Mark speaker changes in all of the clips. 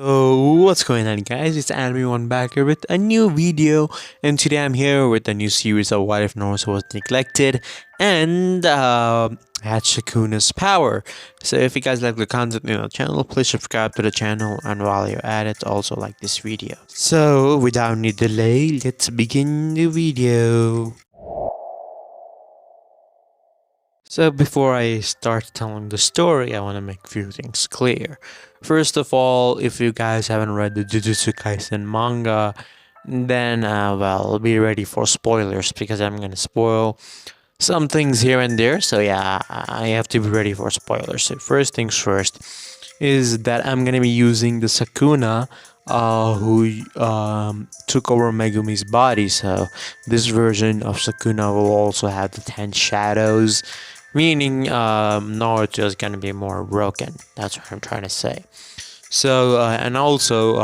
Speaker 1: So what's going on, guys? It's Anime1 back here with a new video, and today I'm here with a new series of What If Naruto Was Neglected and had Sukuna's power. So if you guys like the content in the channel, please subscribe to the channel, and while you're at it, also like this video. So without any delay, let's begin the video. So before I start telling the story, I want to make a few things clear. First of all, if you guys haven't read the Jujutsu Kaisen manga, then well, be ready for spoilers because I'm gonna spoil some things here and there. So yeah, I have to be ready for spoilers. So first things first is that I'm gonna be using the Sukuna who took over Megumi's body. So this version of Sukuna will also have the 10 shadows, meaning Naruto is gonna be more broken. That's what I'm trying to say. So and also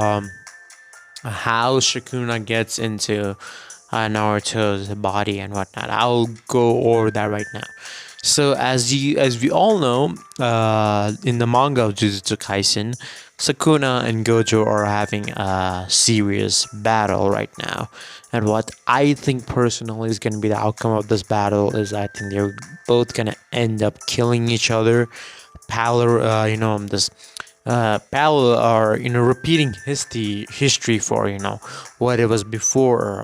Speaker 1: how Sukuna gets into Naruto's body and whatnot. I'll go over that right now. So as we all know, in the manga of Jujutsu Kaisen, Sukuna and Gojo are having a serious battle right now. And what I think personally is going to be the outcome of this battle is I think they're both going to end up killing each other. Pal are repeating history for what it was before,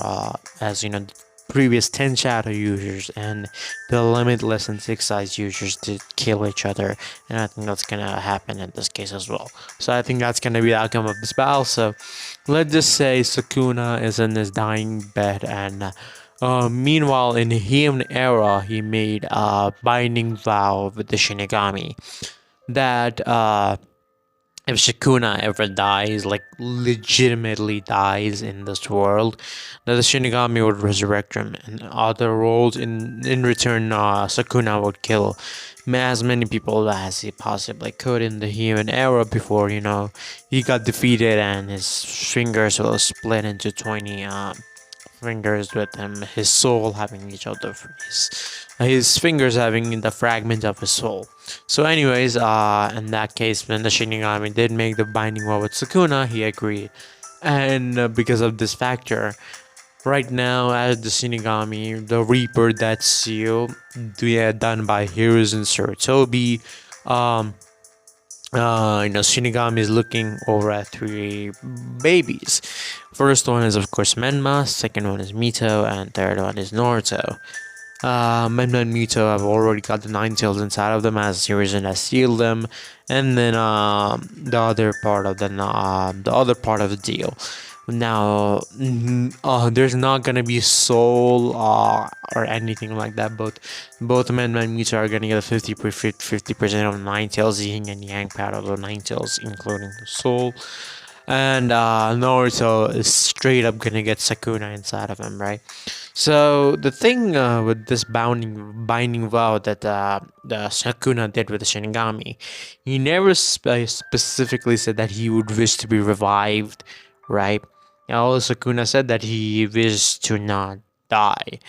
Speaker 1: as the previous 10 shadow users and the limitless and 6 eyes users did kill each other, and I think that's gonna happen in this case as well. So I think that's gonna be the outcome of this battle. So let's just say Sukuna is in his dying bed, and meanwhile in the Heian era he made a binding vow with the Shinigami that if Sukuna ever dies, like legitimately dies in this world, that the Shinigami would resurrect him. In other worlds, in return, Sukuna would kill as many people as he possibly could in the human era before, he got defeated and his fingers will split into 20 fingers with him, his soul having each other, his fingers having the fragment of his soul. So anyways, in that case, when the Shinigami did make the binding vow with Sukuna, he agreed. And because of this factor, right now as the Shinigami, the Reaper Death Seal, done by Hiruzen Sarutobi, Shinigami is looking over at 3 babies. First one is of course Menma, second one is Mito, and third one is Naruto. Menma and Mito have already got the 9 tails inside of them as Hiruzen has sealed them, and then the other part of the deal. Now, there's not gonna be soul or anything like that. Both Menma and Mito are gonna get a 50% of 9 tails, yin and yang part of the 9 tails, including the soul. And Naruto is straight up gonna get Sukuna inside of him, right? So the thing with this binding vow that the Sukuna did with the Shinigami, he never specifically said that he would wish to be revived, right? Now Sukuna said that he wished to not die,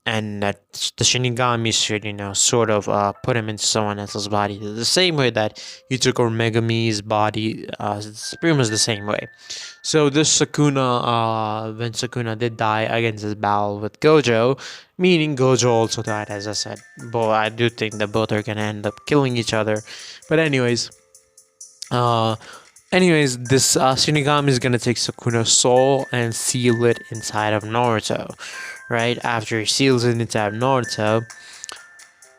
Speaker 1: and that the Shinigami should, sort of put him into someone else's body. The same way that he took over Megumi's body, it's pretty much the same way. So this Sukuna, when Sukuna did die against his battle with Gojo, meaning Gojo also died, as I said. But I do think that both are gonna end up killing each other. But anyways, this Shinigami is gonna take Sukuna's soul and seal it inside of Naruto. Right after he seals it inside of Naruto,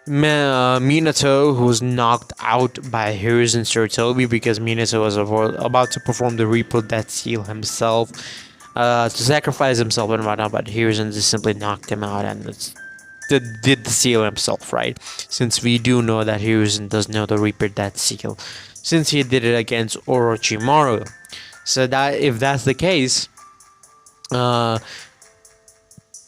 Speaker 1: Minato, who was knocked out by Hiruzen Sarutobi because Minato was about to perform the Reaper Death Seal himself, to sacrifice himself and whatnot, but Hiruzen just simply knocked him out and did the seal himself, right? Since we do know that Hiruzen does know the Reaper Death Seal, since he did it against Orochimaru. So that if that's the case,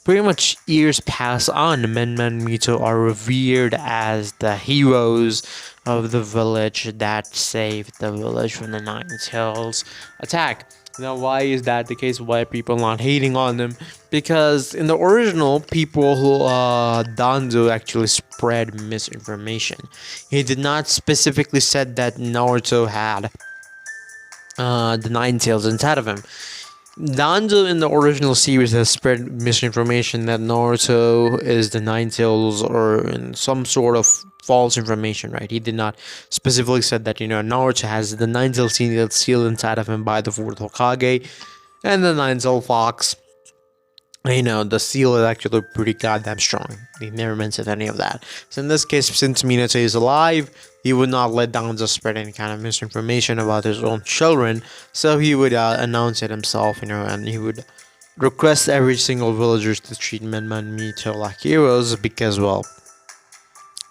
Speaker 1: pretty much years pass on. Menma and Mito are revered as the heroes of the village that saved the village from the 9 Tails attack. Now, why is that the case? Why are people not hating on them? Because in the original, people who Danzo actually spread misinformation. He did not specifically said that Naruto had the Nine Tails inside of him. Danzo in the original series has spread misinformation that Naruto is the Nine Tails or in some sort of false information, right? He did not specifically said that, Naruto has the Nine Tails sealed inside of him by the fourth Hokage and the Nine Tail Fox. The seal is actually pretty goddamn strong. He never mentioned any of that. So in this case, since Minato is alive, he would not let Danzo spread any kind of misinformation about his own children. So he would announce it himself, and he would request every single villager to treat Menma and Mito like heroes because, well,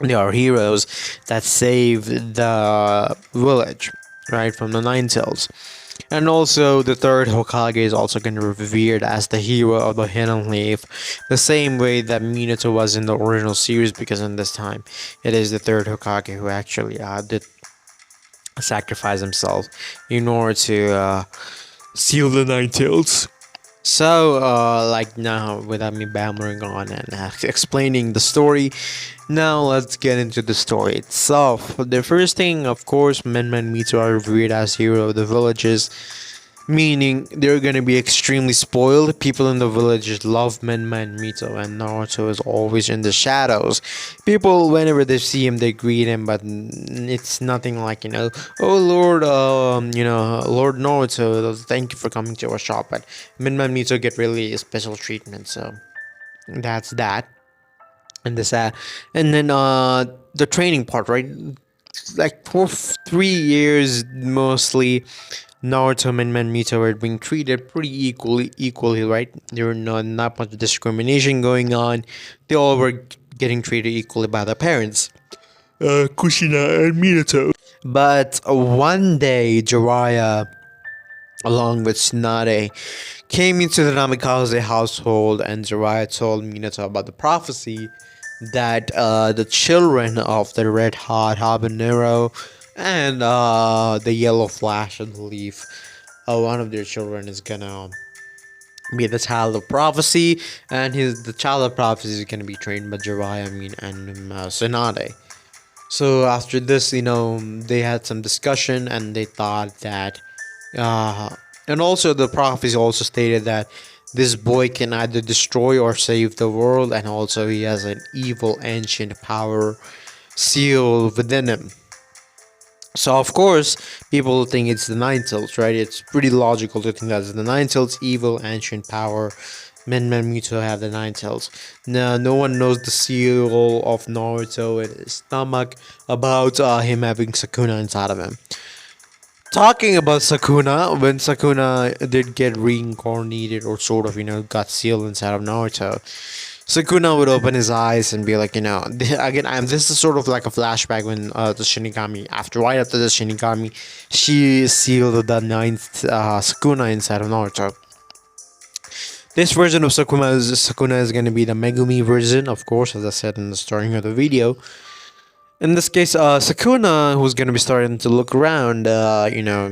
Speaker 1: they are heroes that save the village, right, from the Nine Tails. And also, the third Hokage is also going to be revered as the hero of the Hidden Leaf, the same way that Minato was in the original series, because in this time, it is the third Hokage who actually did sacrifice himself in order to seal the Nine Tails. So, like now, without me babbling on and explaining the story, now let's get into the story itself. The first thing, of course, Menma and Mito are revered as hero of the villages, meaning they're gonna be extremely spoiled. People in the villages love Menma and Mito, and Naruto is always in the shadows. People, whenever they see him, they greet him, but it's nothing like, oh Lord, Lord Naruto, thank you for coming to our shop. But Menma and Mito get really special treatment, so that's that. And this, and then the training part, right? Like for 3 years, mostly Naruto and Mito were being treated pretty equally, right? There were not much discrimination going on. They all were getting treated equally by their parents, Kushina and Minato. But one day, Jiraiya, along with Tsunade, came into the Namikaze household, and Jiraiya told Minato about the prophecy that the children of the Red Hot Habanero and the Yellow Flash, I believe, one of their children is gonna be the child of prophecy, and the child of prophecy is gonna be trained by Jiraiya, and Tsunade. So after this, they had some discussion, and they thought that, and also the prophecy also stated that this boy can either destroy or save the world, and also he has an evil ancient power sealed within him. So of course, people think it's the Nine Tails, right? It's pretty logical to think that it's the Nine Tails, evil ancient power. Men Mito have the Nine Tails. Now, no one knows the seal of Naruto in his stomach about him having Sukuna inside of him. Talking about Sukuna, when Sukuna did get reincarnated or sort of, got sealed inside of Naruto, Sukuna would open his eyes and be like, again, this is sort of like a flashback when the Shinigami, right after the Shinigami, she sealed the ninth Sukuna inside of Naruto. This version of Sukuna is going to be the Megumi version, of course, as I said in the starting of the video. In this case, Sukuna, who's going to be starting to look around,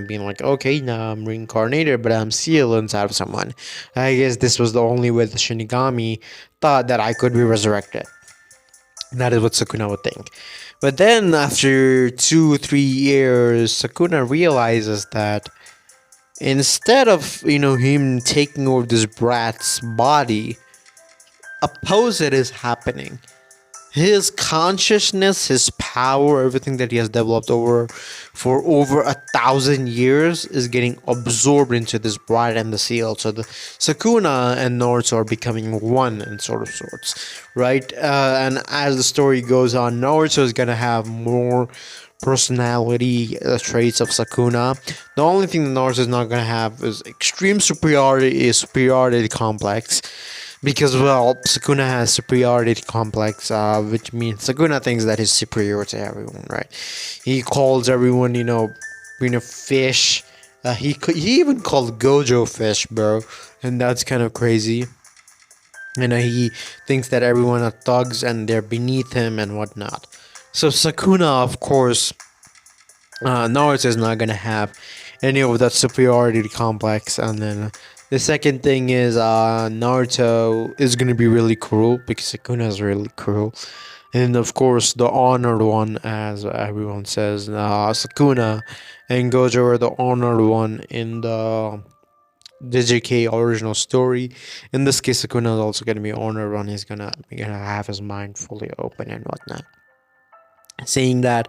Speaker 1: being like, okay, now I'm reincarnated, but I'm sealed inside of someone. I guess this was the only way the Shinigami thought that I could be resurrected. That is what Sukuna would think. But then, after 2-3 years, Sukuna realizes that instead of, him taking over this brat's body, opposite is happening. His consciousness, his power, everything that he has developed for over 1,000 years is getting absorbed into this brat and the seal. So the Sukuna and Naruto are becoming one in sorts, right? And as the story goes on, Naruto is gonna have more personality traits of Sukuna. The only thing that Naruto is not gonna have is extreme superiority complex. Because, well, Sukuna has superiority complex, which means Sukuna thinks that he's superior to everyone, right? He calls everyone, fish. He even called Gojo fish, bro, and that's kind of crazy. He thinks that everyone are thugs and they're beneath him and whatnot. So Sukuna, of course, Naruto is not gonna have any of that superiority complex, and then. The second thing is Naruto is going to be really cruel because Sukuna is really cruel. And of course, the honored one, as everyone says, Sukuna and Gojo are the honored one in the JJK original story. In this case, Sukuna is also gonna be honored one. He's gonna have his mind fully open and whatnot. Saying that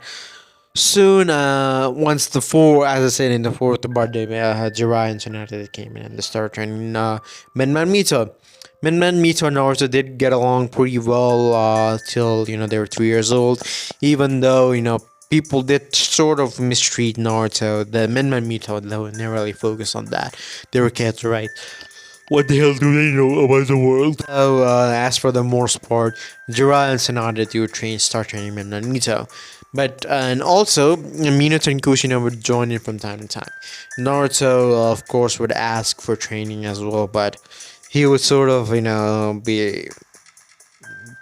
Speaker 1: soon, once the four, as I said in the fourth birthday, Jiraiya and Tsunade came in and they started training. Menman Mito. Menman Mito and Naruto did get along pretty well till they were 3 years old. Even though people did sort of mistreat Naruto, the Menman Mito they never really focused on that. They were kids, right? What the hell do they know about the world? So, as for the most part, Jiraiya and Tsunade do start training Menman Mito. But and also Minato and Kushina would join in from time to time. Naruto, of course, would ask for training as well, but he would sort of be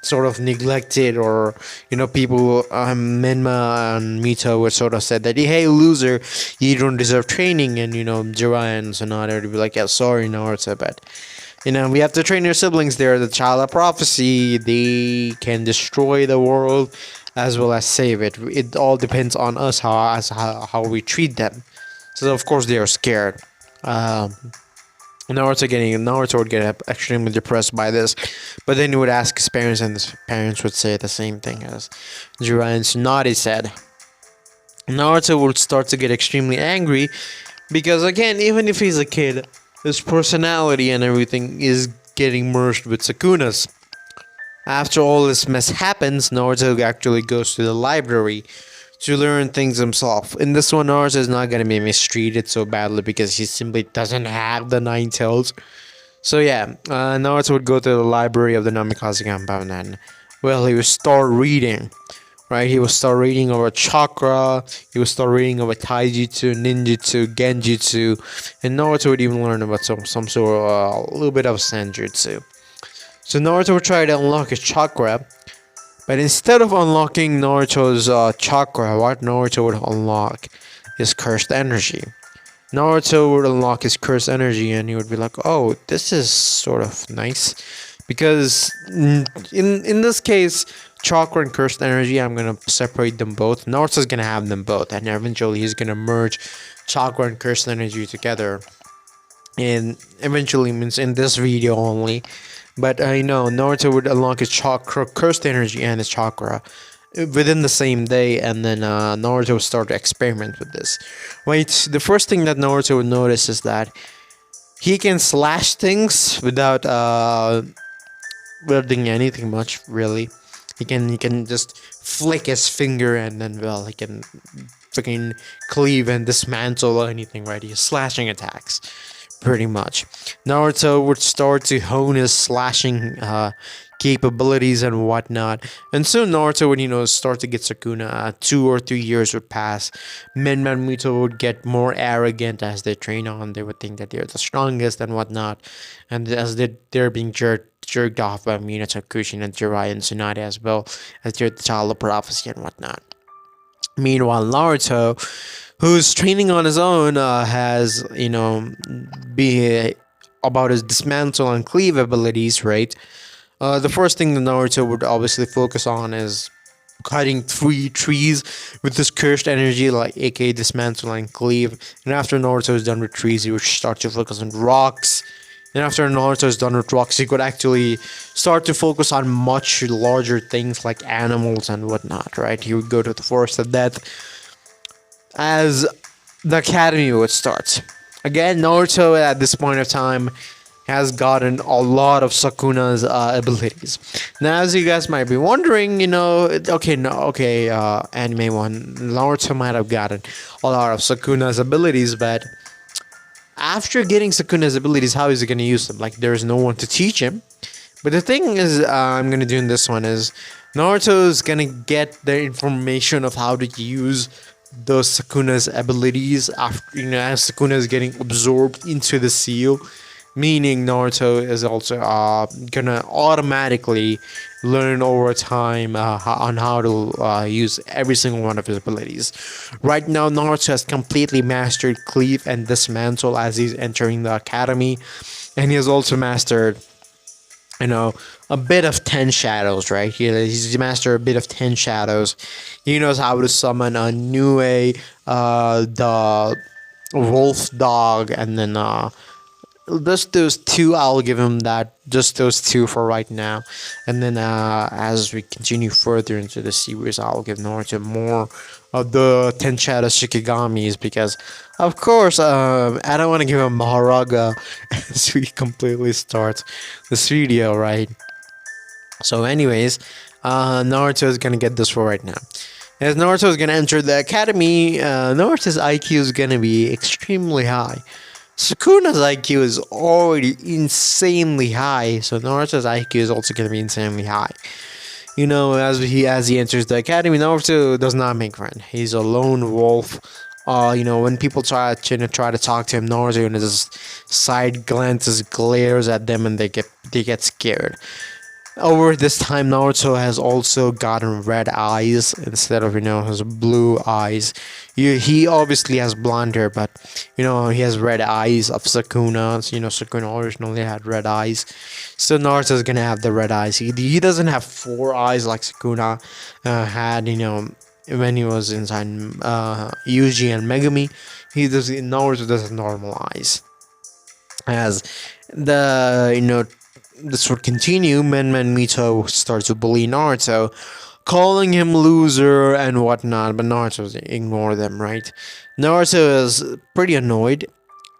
Speaker 1: sort of neglected, or people, Menma and Mito would sort of said that, hey loser, you don't deserve training, and Jiraiya and Tsunade would be like, yeah, sorry Naruto, but we have to train your siblings. They're the child of prophecy. They can destroy the world as well as save it. It all depends on us how we treat them. So of course they are scared. Naruto would get extremely depressed by this, but then he would ask his parents, and his parents would say the same thing as Jiraiya and Tsunade said. Naruto would start to get extremely angry because, again, even if he's a kid, his personality and everything is getting merged with Sukuna's. After all this mess happens, Naruto actually goes to the library to learn things himself. In this one, Naruto is not going to be mistreated so badly because he simply doesn't have the nine tails. So yeah, Naruto would go to the library of the Namikaze compound, and well, he would start reading. Right, he would start reading about chakra. He would start reading about taijutsu, ninjutsu, genjutsu, and Naruto would even learn about some sort of a little bit of senjutsu. So Naruto would try to unlock his chakra, but instead of unlocking Naruto's chakra, what Naruto would unlock is cursed energy. Naruto would unlock his cursed energy, and he would be like, "Oh, this is sort of nice," because in this case, chakra and cursed energy, I'm gonna separate them both. Naruto's gonna have them both, and eventually he's gonna merge chakra and cursed energy together. And eventually means in this video only. But I know Naruto would unlock his chakra, cursed energy, and his chakra within the same day, and then Naruto would start to experiment with this. Right, the first thing that Naruto would notice is that he can slash things without doing anything much, really. He can just flick his finger, and then he can freaking cleave and dismantle anything. Right, he's slashing attacks, pretty much. Naruto would start to hone his slashing capabilities and whatnot, and soon Naruto would start to get Sukuna. 2 or 3 years would pass. Menman Mito would get more arrogant as they train on. They would think that they're the strongest and whatnot, and as they're being jerked off by Minato, Kushin, and Jiraiya and Tsunade, as well as they're the child of prophecy and whatnot. Meanwhile, Naruto, who's training on his own, has be about his dismantle and cleave abilities, right? The first thing that Naruto would obviously focus on is cutting 3 trees with this cursed energy, like aka dismantle and cleave. And after Naruto is done with trees, he would start to focus on rocks. And after Naruto is done with rocks, he could actually start to focus on much larger things like animals and whatnot, right? He would go to the Forest of Death as the academy would start. Again, Naruto at this point of time has gotten a lot of Sukuna's abilities. Now, as you guys might be wondering, anime one, Naruto might have gotten a lot of Sukuna's abilities, but after getting Sukuna's abilities, how is he going to use them? Like, there's no one to teach him. But the thing is, I'm going to do in this one is, Naruto is going to get the information of how to use those Sukuna's abilities after, as Sukuna is getting absorbed into the seal. Meaning Naruto is also gonna automatically learn over time on how to use every single one of his abilities. Right now, Naruto has completely mastered Cleave and Dismantle as he's entering the academy, and he has also mastered you know, a bit of 10 shadows, right? He's master a bit of 10 shadows. He knows how to summon a Nue, the wolf dog, and then just those two. I'll give him that, just those two for right now. And then as we continue further into the series, I'll give Naruto more of the 10 shadow shikigamis, because of course I don't want to give him Maharaga as we completely start this video, right? So anyways, Naruto is gonna get this for right now. As Naruto is gonna enter the academy, Naruto's IQ is gonna be extremely high. Sukuna's IQ is already insanely high, so Naruto's IQ is also gonna be insanely high. As he enters the academy, Naruto does not make friends. He's a lone wolf. When people try to talk to him, Naruto just side glances, glares at them, and they get scared. Over this time, Naruto has also gotten red eyes instead of his blue eyes. He obviously has blonde hair, but he has red eyes of Sukuna. So, Sukuna originally had red eyes, so Naruto is gonna have the red eyes. He doesn't have four eyes like Sukuna had. When he was inside Yuji and Megami, Naruto does have normal eyes. As the this would continue, Men Mito starts to bully Naruto, calling him loser and whatnot, but Naruto ignore them, right? Naruto is pretty annoyed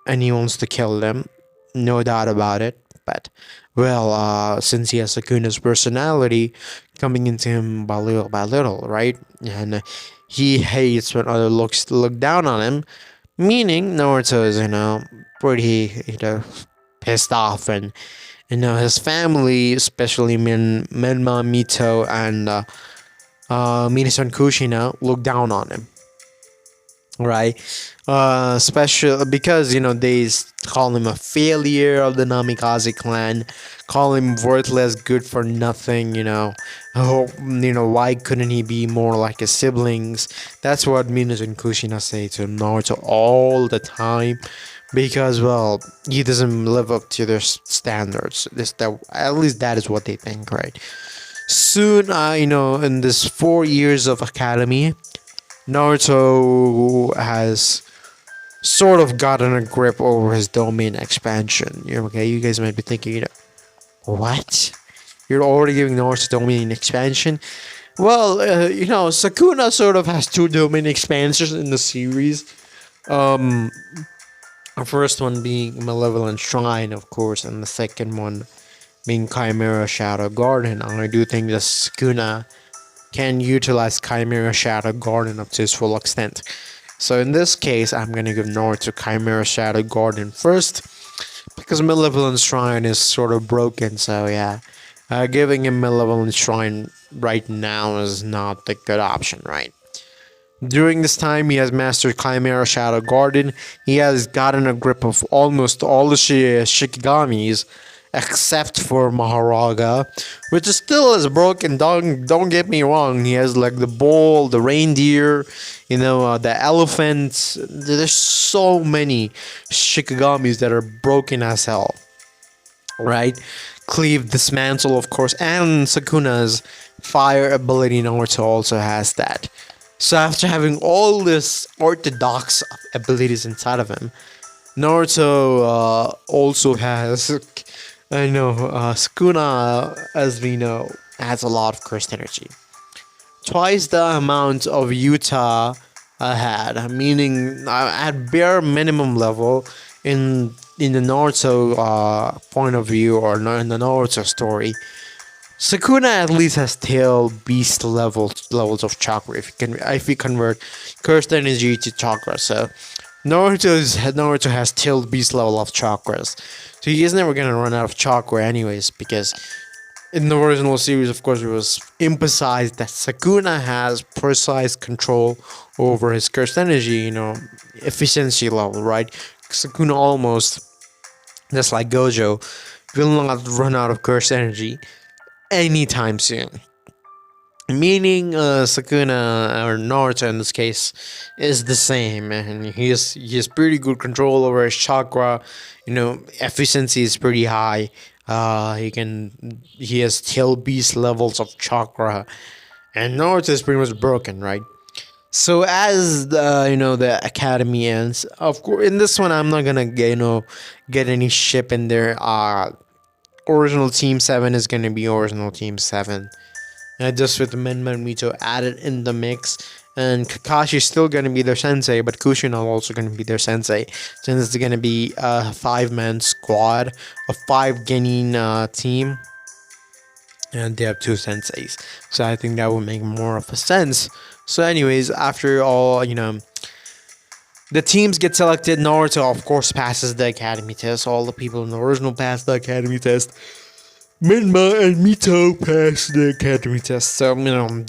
Speaker 1: and he wants to kill them, no doubt about it. But well, since he has Sakuna's personality coming into him by little, right? And he hates when other look down on him, meaning Naruto is pretty pissed off, and his family, especially Menma, Mito, and Minasan Kushina, look down on him, right? Special because they call him a failure of the Namikaze clan, call him worthless, good for nothing. Why couldn't he be more like his siblings? That's what Minasan Kushina say to Naruto all the time, because well, he doesn't live up to their standards. At least that is what they think, right? Soon, in this 4 years of academy, Naruto has sort of gotten a grip over his domain expansion. Okay, you guys might be thinking, what? You're already giving Naruto domain expansion? Well, Sukuna sort of has two domain expansions in the series. The first one being Malevolent Shrine, of course, and the second one being Chimera Shadow Garden. I do think that Sukuna can utilize Chimera Shadow Garden up to its full extent. So in this case, I'm gonna give Naruto Chimera Shadow Garden first, because Malevolent Shrine is sort of broken. So yeah, giving him Malevolent Shrine right now is not the good option, right? During this time, he has mastered Chimera Shadow Garden. He has gotten a grip of almost all the Shikigamis, except for Maharaga, which is still is broken. Don't get me wrong. He has like the bull, the reindeer, the elephants. There's so many Shikigamis that are broken as hell, right? Cleave, dismantle, of course, and Sukuna's fire ability. Naruto also has that. So after having all this orthodox abilities inside of him, Naruto also has, Sukuna, as we know, has a lot of cursed energy. Twice the amount of Utah had, meaning at bare minimum level in the Naruto point of view, or in the Naruto story, Sukuna at least has tail beast levels of chakra if you convert cursed energy to chakra. So Naruto has tail beast level of chakras. So he is never gonna run out of chakra anyways, because in the original series, of course, it was emphasized that Sukuna has precise control over his cursed energy, efficiency level, right? Sukuna almost, just like Gojo, will not run out of cursed energy anytime soon. Meaning, Sukuna, or Naruto in this case, is the same, and he has pretty good control over his chakra. Efficiency is pretty high. He has tail beast levels of chakra, and Naruto is pretty much broken, right? So as the academy ends, of course, in this one I'm not gonna get any ship in there. Original Team 7 is gonna be original Team 7. Just with Menman Mito added in the mix. And Kakashi's still gonna be their sensei, but Kushina also gonna be their sensei. Since it's gonna be a 5-man squad, a 5 genin team, and they have 2 senseis. So I think that would make more of a sense. So, anyways, after all, the teams get selected. Naruto, of course, passes the academy test. All the people in the original pass the academy test. Minma and Mito pass the academy test. So,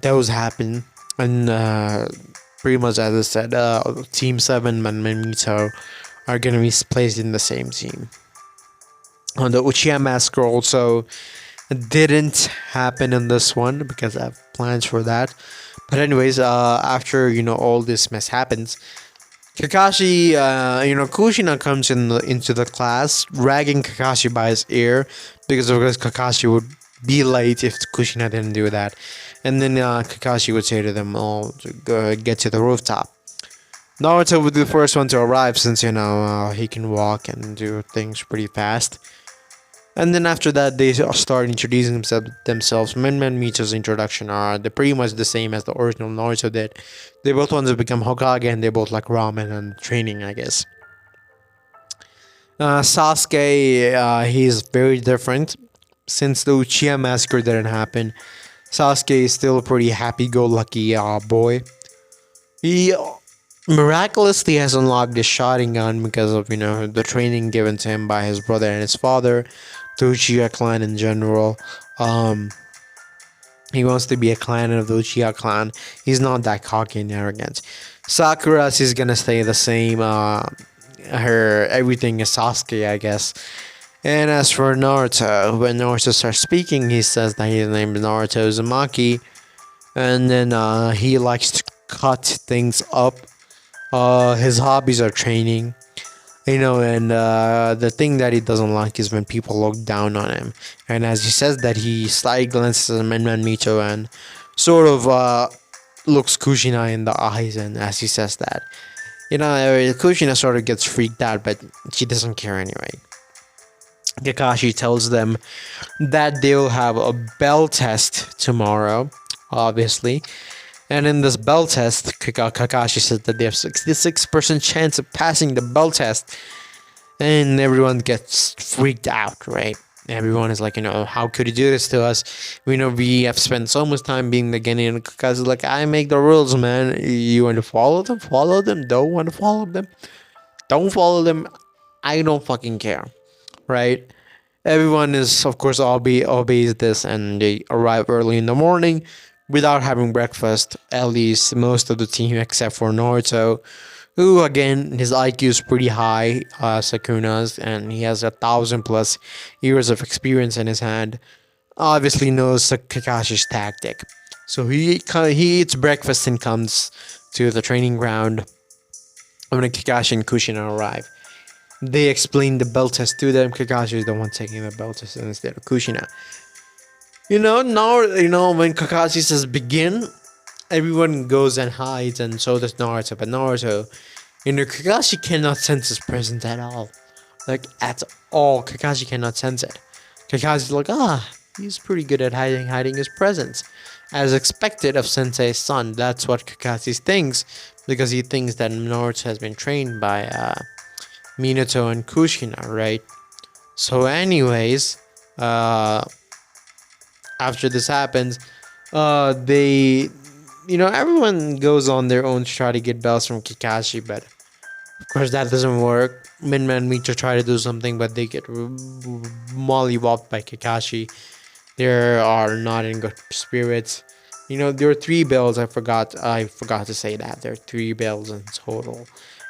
Speaker 1: those happen. And pretty much as I said, Team 7 and Mito are going to be placed in the same team. The Uchiha Massacre also didn't happen in this one because I have plans for that. But anyways, after all this mess happens, Kakashi, Kushina comes into the class, dragging Kakashi by his ear because of course Kakashi would be late if Kushina didn't do that, and then Kakashi would say to them all to go get to the rooftop. Naruto would be the first one to arrive since he can walk and do things pretty fast. And then after that, they start introducing themselves. Men and Mito's introduction are pretty much the same as the original Naruto did. They both want to become Hokage and they both like ramen and training, I guess. Sasuke, he's very different. Since the Uchiha Massacre didn't happen, Sasuke is still a pretty happy-go-lucky boy. He miraculously has unlocked the Sharingan because of the training given to him by his brother and his father, the Uchiha clan in general. He wants to be a clan of the Uchiha clan. He's not that cocky and arrogant. Sakura's is gonna stay the same. Her everything is Sasuke, I guess. And as for Naruto, when Naruto starts speaking, he says that his name is Naruto Uzumaki, and then he likes to cut things up. His hobbies are training, and the thing that he doesn't like is when people look down on him. And as he says that, he slightly glances at Menman Mito and sort of looks Kushina in the eyes, and as he says that, Kushina sort of gets freaked out, but she doesn't care anyway. Kakashi tells them that they'll have a bell test tomorrow, obviously. And in this bell test, Kakashi said that they have 66% chance of passing the bell test. And everyone gets freaked out, right? Everyone is like, how could you do this to us? We know we have spent so much time being the Genin. And Kakashi's like, I make the rules, man. You want to follow them? Follow them. Don't want to follow them? Don't follow them. I don't fucking care, right? Everyone is, of course, obeys this, and they arrive early in the morning without having breakfast. At least most of the team, except for Naruto, who again his IQ is pretty high, Sukuna's, and he has 1,000+ years of experience in his hand. Obviously knows Kakashi's tactic, so he eats breakfast and comes to the training ground when Kakashi and Kushina arrive. They explain the bell test to them. Kakashi is the one taking the bell test instead of Kushina. Now, when Kakashi says begin, everyone goes and hides, and so does Naruto. But Naruto, Kakashi cannot sense his presence at all. Like, at all. Kakashi cannot sense it. Kakashi's like, he's pretty good at hiding his presence. As expected of Sensei's son, that's what Kakashi thinks, because he thinks that Naruto has been trained by Minato and Kushina, right? So anyways, after this happens, everyone goes on their own to try to get bells from Kakashi, but of course that doesn't work. Minma and Mito try to do something, but they get mollywopped by Kakashi. They are not in good spirits. There are 3 bells. I forgot to say that there are 3 bells in total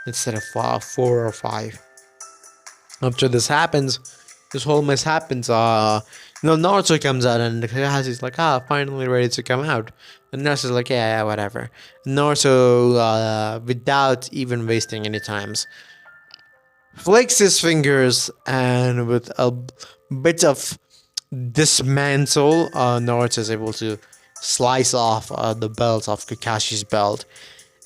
Speaker 1: instead of 4 or 5. After this happens, this whole mess happens. Naruto comes out and Kakashi's like, finally ready to come out. And Naruto's like, yeah, whatever. Naruto, without even wasting any times, flicks his fingers, and with a bit of dismantle, Naruto is able to slice off the belt of Kakashi's belt.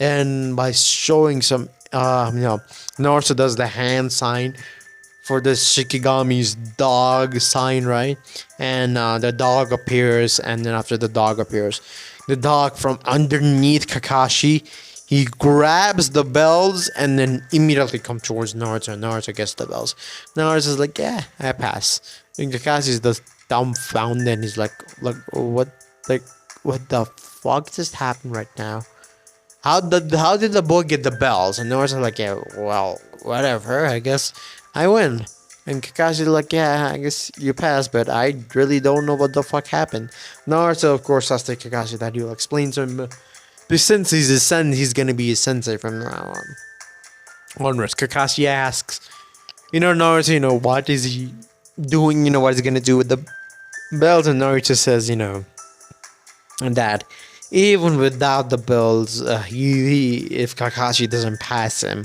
Speaker 1: And by showing some, Naruto does the hand sign for the Shikigami's dog sign, right? And the dog appears, and then after the dog appears, the dog from underneath Kakashi, he grabs the bells and then immediately comes towards Naruto. Naruto gets the bells. Naruto's like, yeah, I pass. And Kakashi's just dumbfounded, and he's like, like, what the fuck just happened right now? How did the boy get the bells? And Naruto's like, yeah, well, whatever. I guess I win. And Kakashi's like, yeah, I guess you passed, but I really don't know what the fuck happened. Naruto, of course, asks Kakashi that he'll explain to him. But since he's his son, he's gonna be his sensei from now on. Onwards, Kakashi asks, Naruto, what is he doing? What is he gonna do with the bells? And Naruto says, that even without the bells, if Kakashi doesn't pass him,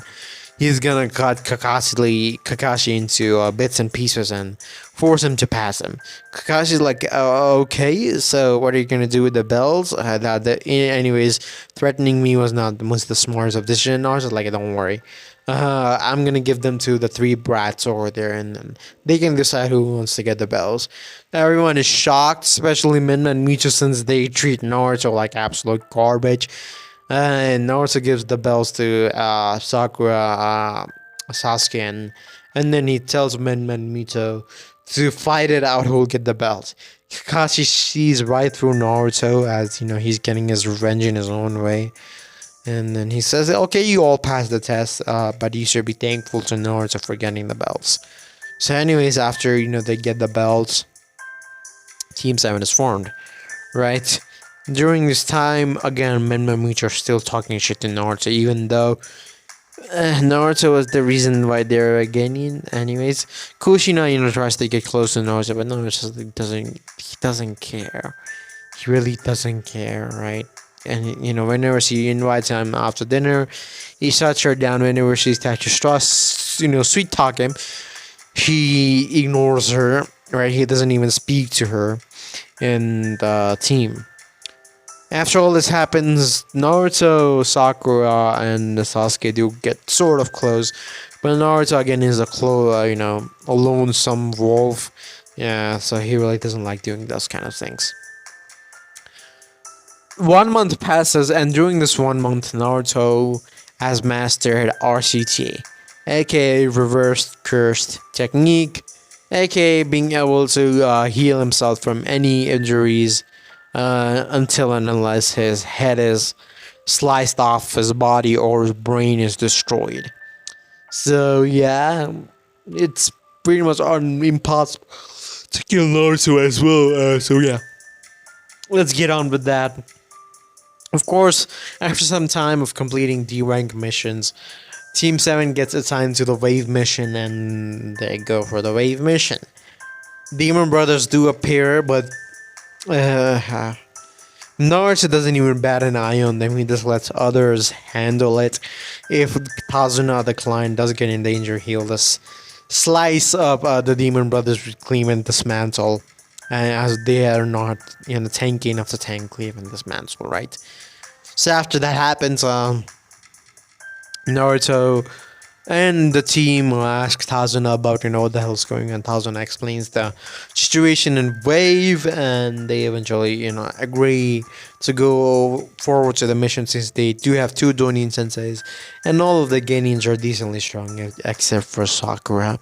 Speaker 1: he's gonna cut Kakashi into bits and pieces and force him to pass him. Kakashi's like, okay, so what are you gonna do with the bells? Anyways, threatening me was not the smartest of decisions. I was just like, don't worry. I'm gonna give them to the three brats over there, and then they can decide who wants to get the bells. Everyone is shocked, especially Min and Micho, since they treat Naruto like absolute garbage. And Naruto gives the bells to Sakura, Sasuke, and then he tells Min and Mito to fight it out who will get the belts. Kakashi sees right through Naruto as he's getting his revenge in his own way. And then he says, okay, you all passed the test, but you should be thankful to Naruto for getting the belts. So anyways, after, they get the belts, Team 7 is formed, right? During this time, again, Men and Micho are still talking shit to Naruto, even though Naruto was the reason why they're gaining. Anyways, Kushina, tries to get close to Naruto, but Naruto doesn't care. He really doesn't care, right? And whenever she invites him after dinner, he shuts her down. Whenever she tries to sweet talk him, he ignores her, right? He doesn't even speak to her in the team. After all this happens, Naruto, Sakura, and Sasuke do get sort of close, but Naruto again is a lonesome wolf. Yeah, so he really doesn't like doing those kind of things. 1 month passes, and during this 1 month, Naruto has mastered RCT, aka Reverse Cursed Technique, aka being able to heal himself from any injuries until and unless his head is sliced off his body or his brain is destroyed. So yeah, it's pretty much impossible to kill Naruto as well. So yeah, let's get on with that. Of course, after some time of completing D-rank missions, Team 7 gets assigned to the Wave mission, and they go for the Wave mission. Demon Brothers do appear, but Naruto doesn't even bat an eye on them. He just lets others handle it. If Tazuna, the client, does get in danger, he'll just slice up the Demon Brothers with Cleave and Dismantle, as they are not tanky enough to tank Cleave and Dismantle, right? So after that happens, Naruto and the team ask Tazuna about what the hell's going on. Tazuna explains the situation in Wave, and they eventually agree to go forward to the mission, since they do have 2 Donin senseis, and all of the Genins are decently strong except for Sakura.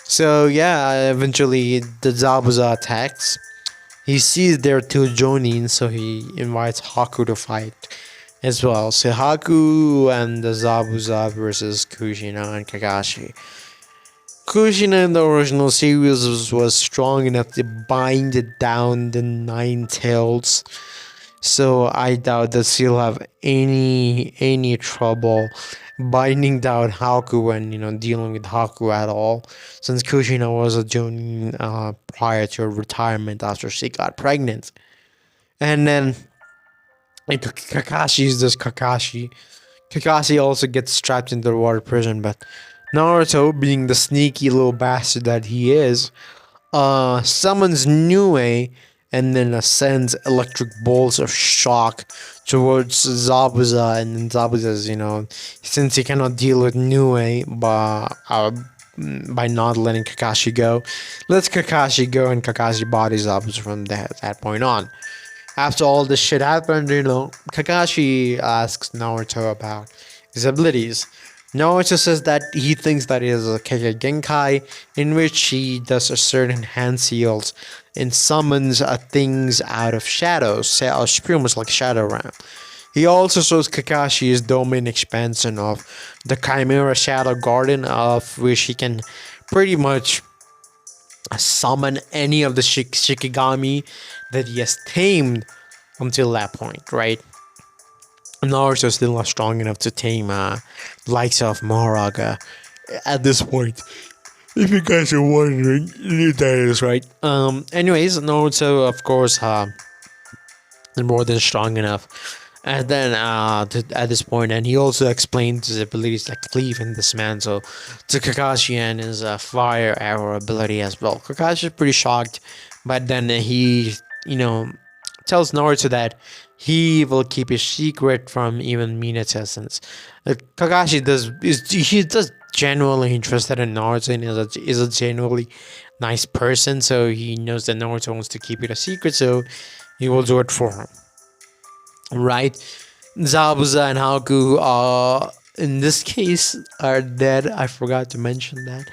Speaker 1: So yeah, eventually the Zabuza attacks. He sees there are 2 Jonin, so he invites Haku to fight as well. So Haku and the Zabuza versus Kushina and Kakashi. Kushina in the original series was strong enough to bind it down the 9 tails. So I doubt that he'll have any trouble binding down Haku when dealing with Haku at all, since Kushina was a Jonin prior to her retirement after she got pregnant. And then Kakashi is just Kakashi. Kakashi also gets trapped into the water prison, but Naruto, being the sneaky little bastard that he is, summons Nue and then sends electric bolts of shock towards Zabuza. And then Zabuza's, since he cannot deal with Nue by not letting Kakashi go, lets Kakashi go, and Kakashi bodies Zabuza from that point on. After all this shit happened, Kakashi asks Naruto about his abilities. Naruto says that he thinks that he is a Kekkei Genkai, in which he does a certain hand seals and summons things out of shadows, pretty much like Shadow Realm. He also shows Kakashi's domain expansion of the Chimera Shadow Garden, of which he can pretty much summon any of the Shikigami that he has tamed until that point, right? Naruto is still not strong enough to tame the likes of Moraga at this point. If you guys are wondering, that is right. Anyways, Naruto, of course, is more than strong enough. And then at this point, and he also explains his abilities like Cleave and Dismantle to Kakashi, and his Fire Arrow ability as well. Kakashi is pretty shocked, but then he, tells Naruto that he will keep his secret from even Minato, since Kakashi does genuinely interested in Naruto and is a genuinely nice person, so he knows that Naruto wants to keep it a secret, so he will do it for him. Right? Zabuza and Haku in this case are dead. I forgot to mention that.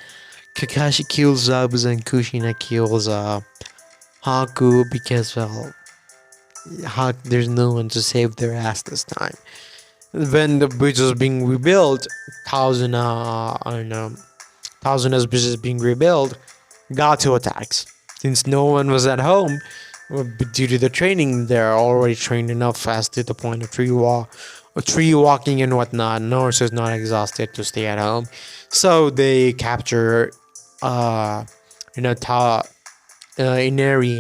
Speaker 1: Kakashi kills Zabuza and Kushina kills Haku because, well, there's no one to save their ass this time. When the bridge was being rebuilt, Thousand as bridge is being rebuilt, Gato attacks. Since no one was at home, due to the training, they're already trained enough as to the point of tree walking and whatnot. Naruto is not exhausted to stay at home, so they capture, Inari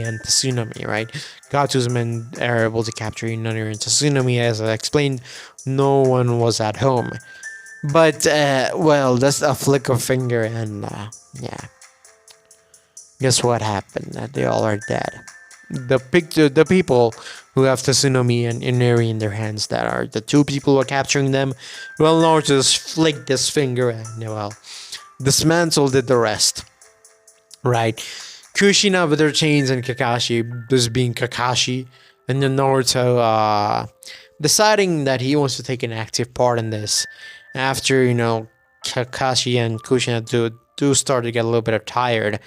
Speaker 1: and Tsunami, right? Gatu's men are able to capture Inari and Tsunami. As I explained, no one was at home. But, well, that's a flick of finger, and, yeah. Guess what happened? They all are dead. The people who have Tsunami and Inari in their hands, that are the two people who are capturing them, well, Naruto just flicked this finger and, well, Dismantle did the rest. Right? Kushina with her chains and Kakashi just being Kakashi, and then Naruto deciding that he wants to take an active part in this after, Kakashi and Kushina do start to get a little bit tired.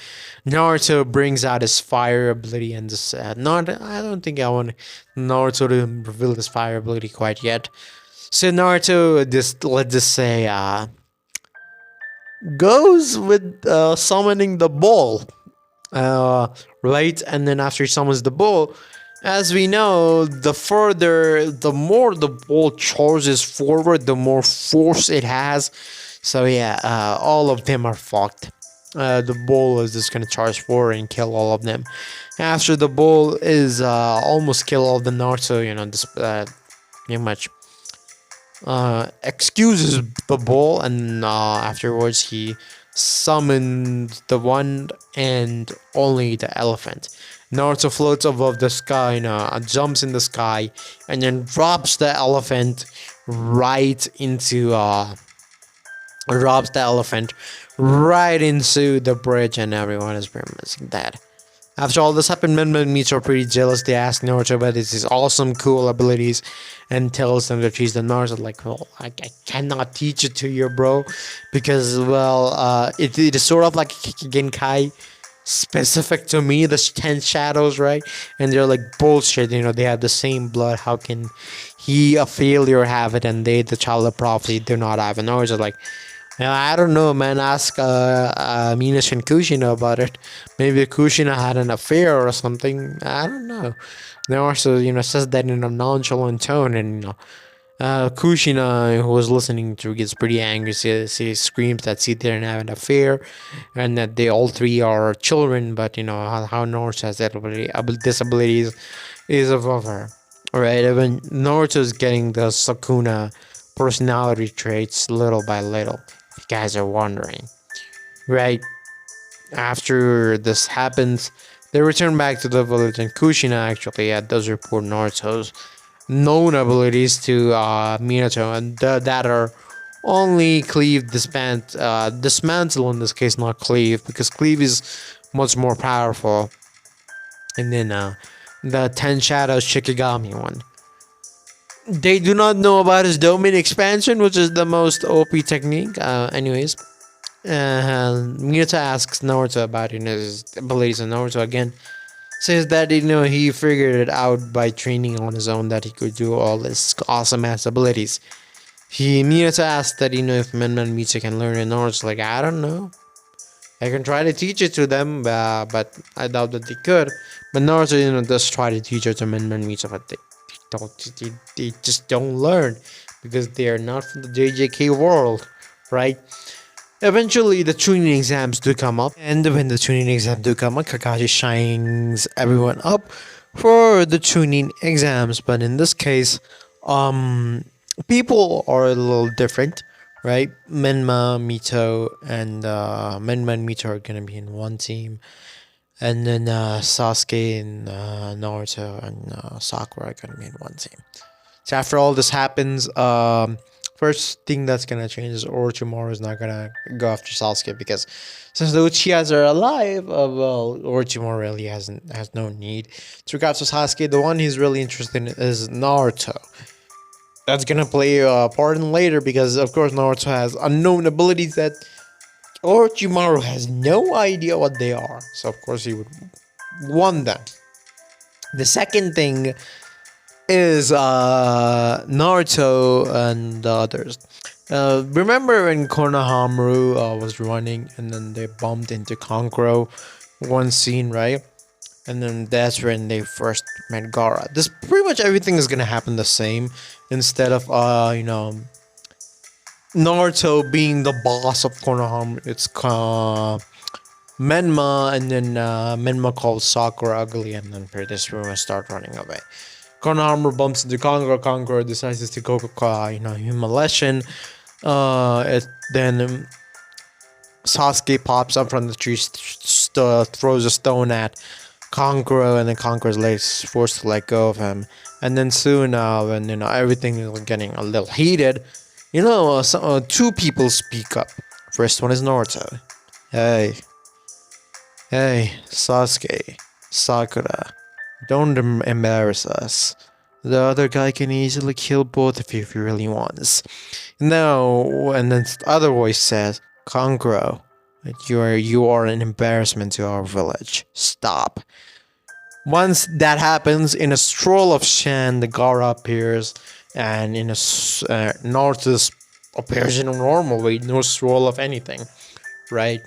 Speaker 1: Naruto brings out his fire ability and just I don't think I want Naruto to reveal his fire ability quite yet. So Naruto just, let's just say, goes with summoning the ball. Right? And then after he summons the bull, as we know, the more the ball charges forward, the more force it has. So yeah, all of them are fucked. The bull is just gonna charge forward and kill all of them. After the bull is almost kill all the Naruto, this pretty much excuses the bull, and afterwards he summoned the one and only the elephant. Naruto floats above the sky, jumps in the sky, and then drops the elephant right into the bridge, and everyone is pretty much dead. After all this happened, men and Meets are pretty jealous. They ask Naruto about his awesome, cool abilities and tells them that he's the Naruto. Like, well, I cannot teach it to you, bro, because, well, it is sort of like Genkai specific to me, the 10 shadows, right? And they're like, bullshit, they have the same blood. How can he, a failure, have it, and they, the child of prophecy, do not have it? Naruto's like, I don't know, man. Ask Minato and Kushina about it. Maybe Kushina had an affair or something. I don't know. Naruto, says that in a nonchalant tone, and Kushina, who was listening to, gets pretty angry. She screams that Sita didn't have an affair, and that they all three are children. But how Naruto has disabilities is above her. Right? When Naruto is getting the Sukuna personality traits little by little. guys are wondering, right? After this happens, they return back to the village, and Kushina actually does report Naruto's known abilities to Minato, and that are only cleave dismantle in this case, not cleave, because cleave is much more powerful. And then the Ten Shadows Shikigami one. They do not know about his domain expansion, which is the most OP technique. Anyways, Minato asks Naruto about his abilities, and Naruto again says that he figured it out by training on his own that he could do all this awesome ass abilities. He Minato asks that if Men Mita can learn, and Naruto's like, I don't know. I can try to teach it to them, but I doubt that they could. But Naruto, does try to teach it to Men Mita, but they just don't learn because they are not from the JJK world, right? Eventually, the tuning exams do come up, and when the tuning exams do come up, Kakashi shines everyone up for the tuning exams. But in this case, people are a little different, right? Menma, Mito, and Menma and Mito are gonna be in one team, and then Sasuke and Naruto and Sakura are gonna be in one team. So after all this happens, first thing that's gonna change is Orochimaru is not gonna go after Sasuke because since the Uchihas are alive, well, Orochimaru really has no need to go after Sasuke. The one he's really interested in is Naruto. That's gonna play a part in later because of course Naruto has unknown abilities that Orochimaru has no idea what they are. So of course he would want them. The second thing is Naruto and the others. Remember when Konohamaru was running and then they bumped into Kankuro? One scene, right? And then that's when they first met Gaara. This pretty much everything is gonna happen the same. Instead of Naruto being the boss of Konohamaru, it's Menma, and then Menma calls Sakura ugly, and then this will start running away. Konohamaru bumps into Kankuro. Kankuro decides to go, Himalayan. Then Sasuke pops up from the tree, throws a stone at Kankuro, and then Kankuro's legs forced to let go of him. And then soon, when everything is getting a little heated, two people speak up. First one is Naruto. Hey, Sasuke, Sakura, don't embarrass us. The other guy can easily kill both of you if he really wants. No, and then the other voice says, Kankuro, you are an embarrassment to our village. Stop. Once that happens, in a stroll of Shan, the Gaara appears, and in a Naruto appears in a normal way, no stroll of anything, right?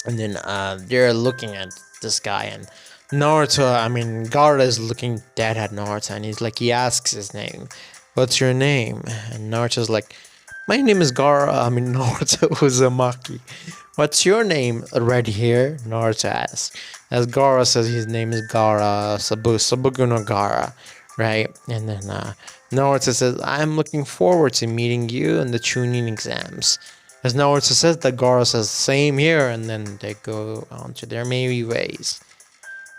Speaker 1: And then they're looking at this guy, and Gaara is looking dead at Naruto, and he asks his name. What's your name? And Naruto's like, my name is Naruto Uzumaki. What's your name? Red hair? Naruto asks. As Gaara says his name is Gaara, Sabugu no Gaara, right? And then Naruto says, I'm looking forward to meeting you in the Chunin exams. As Naruto says that, Gaara says, same here, and then they go on to their merry ways.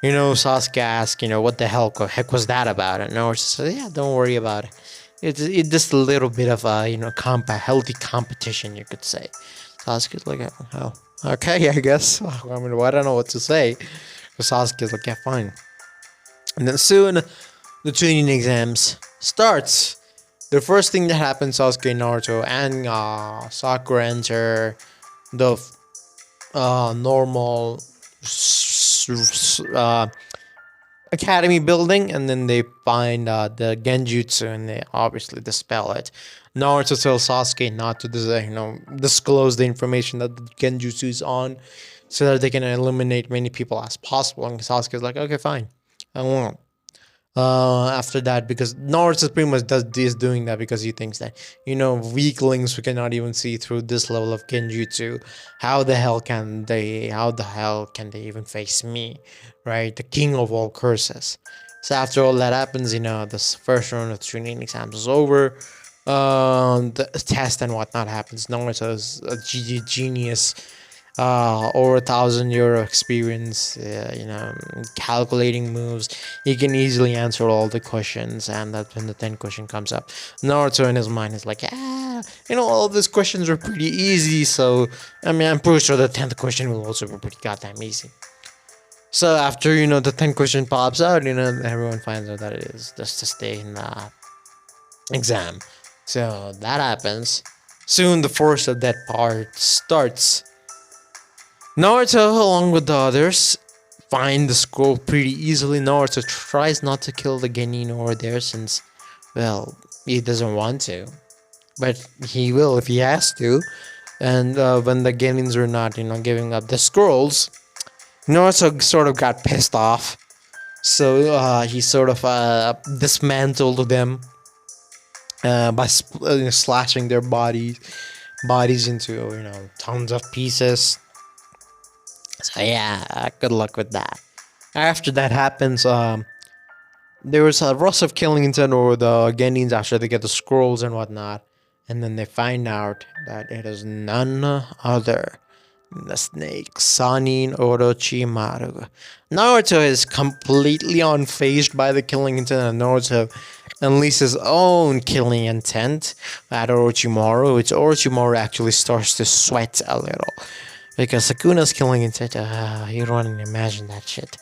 Speaker 1: Sasuke asks, what the heck was that about? And Naruto says, yeah, don't worry about it. It's just a little bit of a, healthy competition, you could say. Sasuke's like, oh, okay, I guess. I don't know what to say. But Sasuke's like, yeah, fine. And then soon, the training exams starts. The first thing that happens, Sasuke, Naruto, and Sakura enter the normal academy building, and then they find the genjutsu, and they obviously dispel it. Naruto tells Sasuke not to disclose the information that the genjutsu is on, so that they can eliminate many people as possible. And Sasuke's like, okay, fine, I won't. After that, because Naruto pretty much is doing that because he thinks that weaklings who cannot even see through this level of genjutsu, how the hell can they even face me, right? The king of all curses. So after all that happens, this first round of training exams is over. the test and whatnot happens. Naruto is a genius, over 1,000 euro experience, calculating moves. He can easily answer all the questions, and that when the 10th question comes up, Naruto in his mind is like, all these questions are pretty easy, so I mean, I'm pretty sure the 10th question will also be pretty goddamn easy. So after, the 10th question pops out, everyone finds out that it is just to stay in the exam. So that happens. Soon the force of that part starts. Naruto, along with the others, find the scroll pretty easily. Naruto tries not to kill the Genin over there since, well, he doesn't want to. But he will if he has to. And when the Genins are not, giving up the scrolls, Naruto sort of got pissed off. So he sort of dismantled them by slashing their bodies into tons of pieces. So yeah, good luck with that. After that happens, there was a rush of Killington or the Genins after they get the scrolls and whatnot, and then they find out that it is none other than the snake Sanin Orochimaru. Naruto is completely unfazed by the killing intent, and Naruto unleashes his own killing intent at Orochimaru, which Orochimaru actually starts to sweat a little. Because Sukuna's killing intent, you don't even imagine that shit.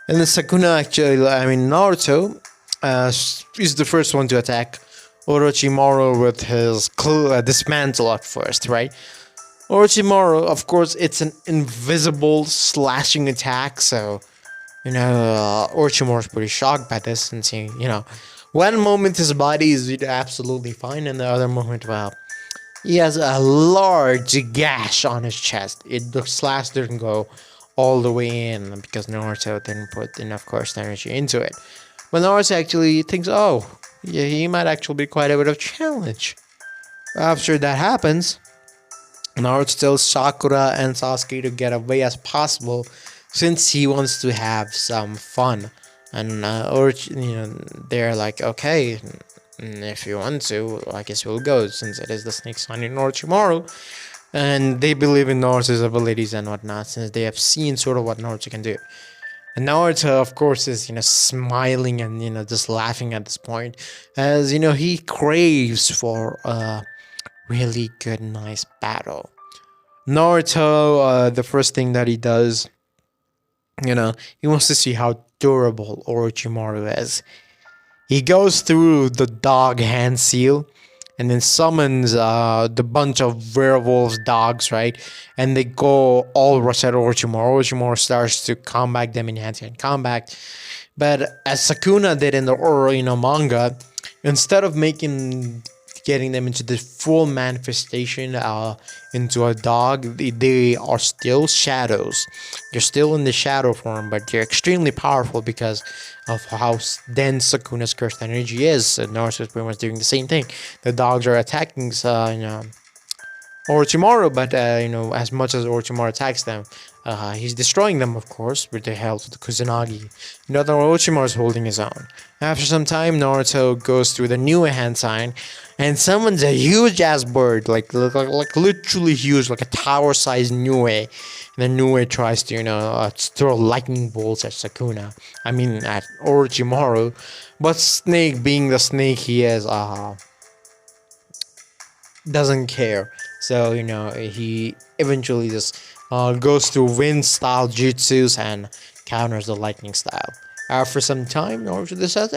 Speaker 1: And then Sukuna actually, Naruto is the first one to attack Orochimaru with his dismantle at first, right? Orochimaru, of course, it's an invisible slashing attack, so, Orochimaru's pretty shocked by this and seeing, one moment his body is absolutely fine, and the other moment, well, he has a large gash on his chest. The slash didn't go all the way in because Naruto didn't put enough course energy into it. But Naruto actually thinks, oh, yeah, he might actually be quite a bit of challenge. After that happens, Naruto tells Sakura and Sasuke to get away as possible since he wants to have some fun. And they're like, okay, if you want to, I guess we'll go since it is the snake sign in Orochimaru. And they believe in Naruto's abilities and whatnot since they have seen sort of what Naruto can do. And Naruto, of course, is smiling and just laughing at this point, as he craves for a really good, nice battle. Naruto, the first thing that he does, he wants to see how durable Orochimaru is. He goes through the dog hand seal and then summons the bunch of werewolves dogs, right? And they go all rush at Orochimaru. Orochimaru starts to combat them in hand-to-hand combat. But as Sukuna did in the manga, instead of getting them into the full manifestation into a dog, they are still shadows. They're still in the shadow form, but they're extremely powerful because of how dense Sukuna's cursed energy is. So Naruto is pretty much doing the same thing. The dogs are attacking Orochimaru, but as much as Orochimaru attacks them, he's destroying them, of course, with the help of the Kusanagi. Orochimaru is holding his own. After some time, Naruto goes through the new hand sign and summons a huge ass bird, like literally huge, like a tower-sized Nue. And then Nue tries to throw lightning bolts at Sukuna. At Orochimaru, but Snake, being the snake he is, doesn't care. So he eventually just goes through wind style jutsus and counters the lightning style. After some time, Naruto decides,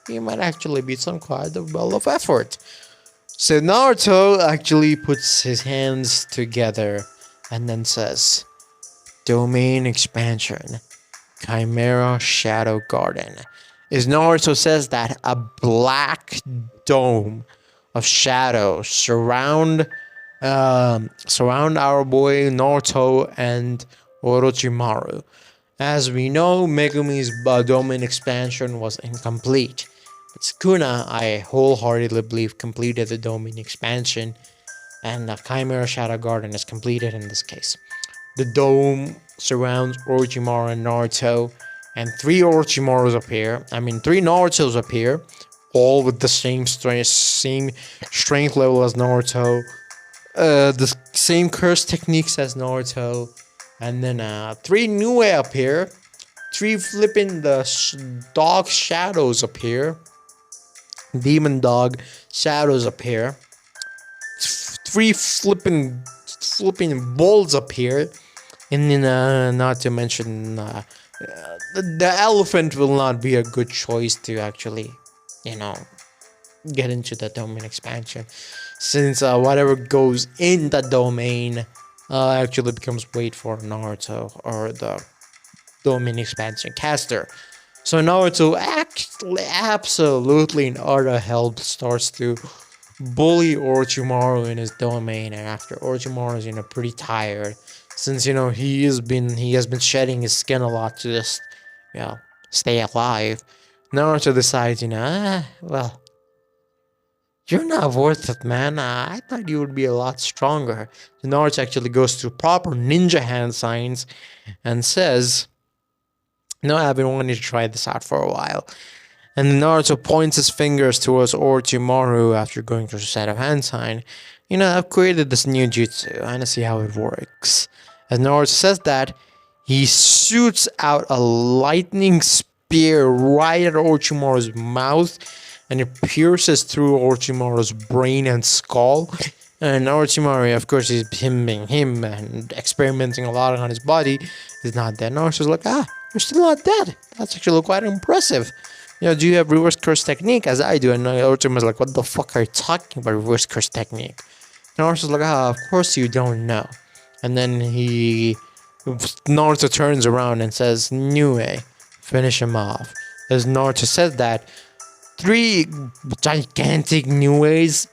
Speaker 1: he might actually be some quite a well of effort. So Naruto actually puts his hands together and then says, Domain expansion, Chimera Shadow Garden. As Naruto says that a black dome of shadows surround our boy Naruto and Orochimaru. As we know, Megumi's domain expansion was incomplete. But Sukuna, I wholeheartedly believe, completed the domain expansion, and the Chimera Shadow Garden is completed in this case. The dome surrounds Orochimaru and Naruto, and three Orochimarus appear. Three Narutos appear, all with the same strength level as Naruto, the same curse techniques as Naruto, and then three new way appear, three flipping the dog shadows appear, demon dog shadows appear, three flipping balls appear, and then not to mention the elephant will not be a good choice to actually, you know, get into the domain expansion, since whatever goes in the domain actually becomes weight for Naruto or the domain expansion caster. So Naruto actually absolutely in utter hell starts to bully Orochimaru in his domain, and after Orochimaru is pretty tired, since he has been shedding his skin a lot to just stay alive. Naruto decides, well, you're not worth it, man. I thought you would be a lot stronger. So Naruto actually goes through proper ninja hand signs and says, no, I've been wanting to try this out for a while. And Naruto points his fingers towards Orochimaru after going through a set of hand sign. I've created this new jutsu. I want to see how it works. As Naruto says that, he shoots out a lightning spear right at Orochimaru's mouth, and it pierces through Orochimaru's brain and skull. And Orochimaru, of course, is him being him and experimenting a lot on his body, is not dead. Naruto's like, you're still not dead. That's actually quite impressive. Do you have reverse curse technique as I do? And Orochimaru's like, what the fuck are you talking about reverse curse technique? Naruto's like, of course you don't know. And then Naruto turns around and says, Nue, finish him off. As Naruto says that, three gigantic Nues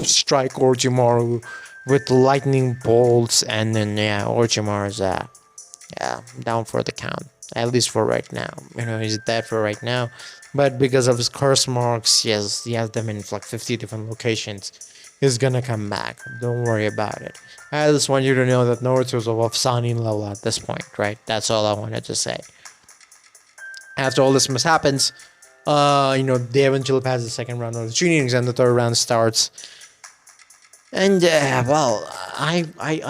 Speaker 1: strike Orochimaru with lightning bolts, and then Orochimaru's down for the count, at least for right now. He's dead for right now, but because of his curse marks, he has them in like 50 different locations. He's gonna come back, don't worry about it. I just want you to know that Naruto's above Sanin level at this point, right? That's all I wanted to say. After all this mishappens, they eventually pass the second round of the tunings, and the third round starts. And I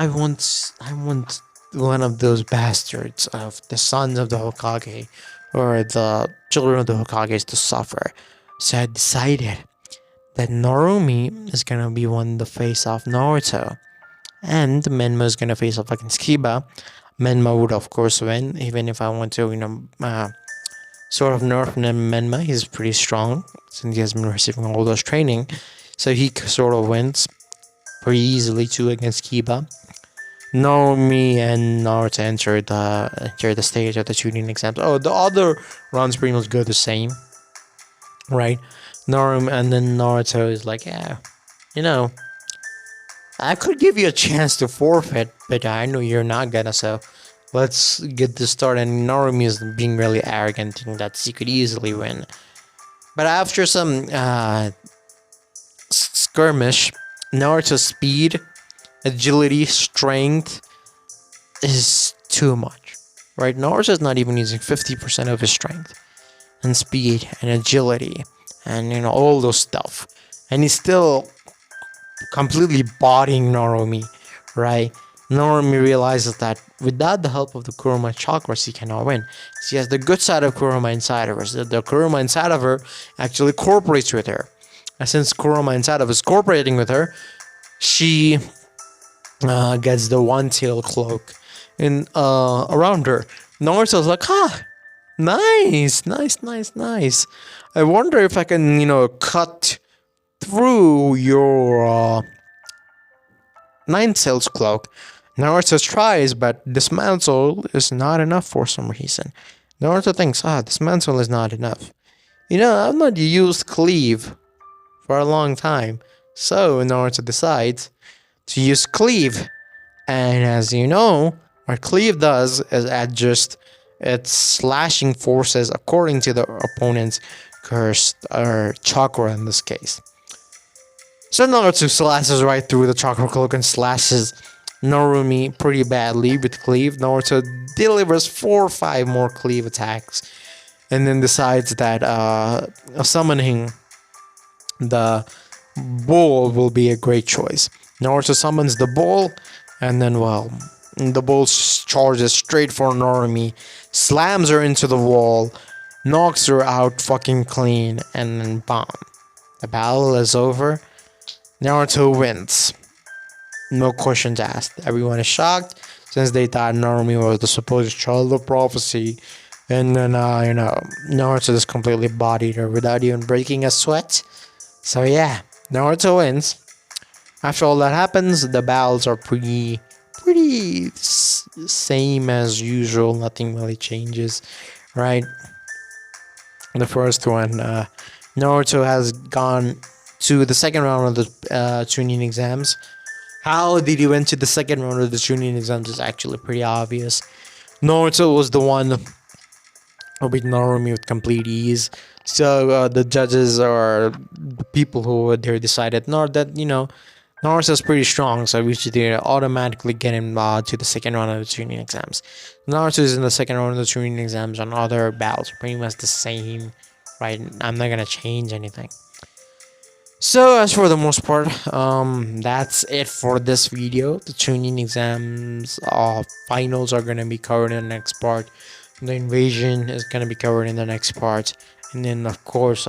Speaker 1: want one of those bastards of the sons of the Hokage, or the children of the Hokages, to suffer. So I decided that Narumi is gonna be one to face off Naruto, and Menma is gonna face off against Kiba. Menma would of course win, even if I want to sort of nerf Menma. He's pretty strong since he has been receiving all those training, so he sort of wins pretty easily too against Kiba. Narumi and Naruto enter the stage of the tuning exams. Oh, the other rounds pretty much go the same, right? Narumi and then Naruto is like, I could give you a chance to forfeit, but I know you're not gonna, so let's get this started. And Narumi is being really arrogant, thinking that he could easily win. But after some skirmish, Naruto's speed, agility, strength is too much, right? Naruto's not even using 50% of his strength and speed and agility and all those stuff, and he's still completely bodying Narumi, right? Narumi realizes that without the help of the Kurama chakras, he cannot win. She has the good side of Kurama inside of her. So the Kurama inside of her actually cooperates with her. And since Kurama inside of her is cooperating with her, she gets the one-tailed cloak around her. Naruto's like, nice. I wonder if I can, cut through your nine-tails cloak. Naruto tries, but dismantle is not enough for some reason. Naruto thinks, dismantle is not enough. I've not used cleave for a long time. So Naruto decides to use cleave. And as you know, what cleave does is adjust its slashing forces according to the opponent's curse or chakra in this case. So Naruto slashes right through the chakra cloak and slashes Narumi pretty badly with cleave. Naruto delivers 4 or 5 more cleave attacks, and then decides that summoning the bull will be a great choice. Naruto summons the bull, and then, well, the bull charges straight for Norumi, slams her into the wall, knocks her out fucking clean, and then bomb. The battle is over. Naruto wins. No questions asked. Everyone is shocked since they thought Naruto was the supposed child of prophecy. And then, Naruto just completely bodied her without even breaking a sweat. So, yeah, Naruto wins. After all that happens, the battles are pretty same as usual. Nothing really changes, right? The first one, Naruto has gone to the second round of the Chunin exams. How did he went to the second round of the Chunin exams is actually pretty obvious. Naruto was the one who beat Narumi with complete ease. So the judges or the people who were there decided Naruto is pretty strong, so we should automatically get him to the second round of the Chunin exams. Naruto is in the second round of the Chunin exams, and other battles are pretty much the same, right? I'm not gonna change anything. So as for the most part, that's it for this video. The Chunin exams finals are gonna be covered in the next part. The invasion is gonna be covered in the next part, and then of course,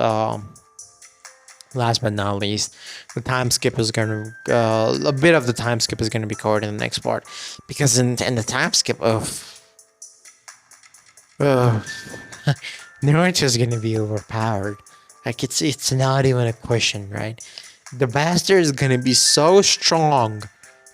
Speaker 1: last but not least, the time skip is gonna a bit of the time skip is gonna be covered in the next part, because in the time skip of Naruto is gonna be overpowered. Like it's not even a question, right? The bastard is gonna be so strong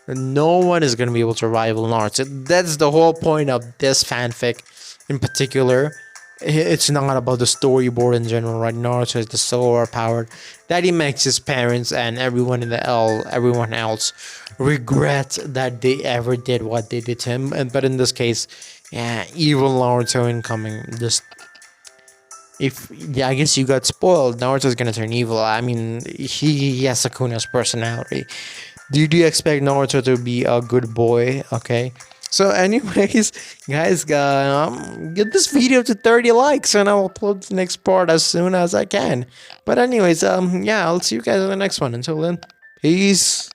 Speaker 1: that no one is gonna be able to rival Naruto. That's the whole point of this fanfic, in particular. It's not about the storyboard in general, right? Naruto is the so overpowered that he makes his parents and everyone else regret that they ever did what they did to him. But in this case, yeah, evil Naruto incoming. Just if yeah, I guess you got spoiled. Naruto's gonna turn evil. I mean, he has Sukuna's personality. Do you expect Naruto to be a good boy? Okay. So, anyways, guys, get this video to 30 likes, and I'll upload the next part as soon as I can. But anyways, yeah, I'll see you guys in the next one. Until then, peace.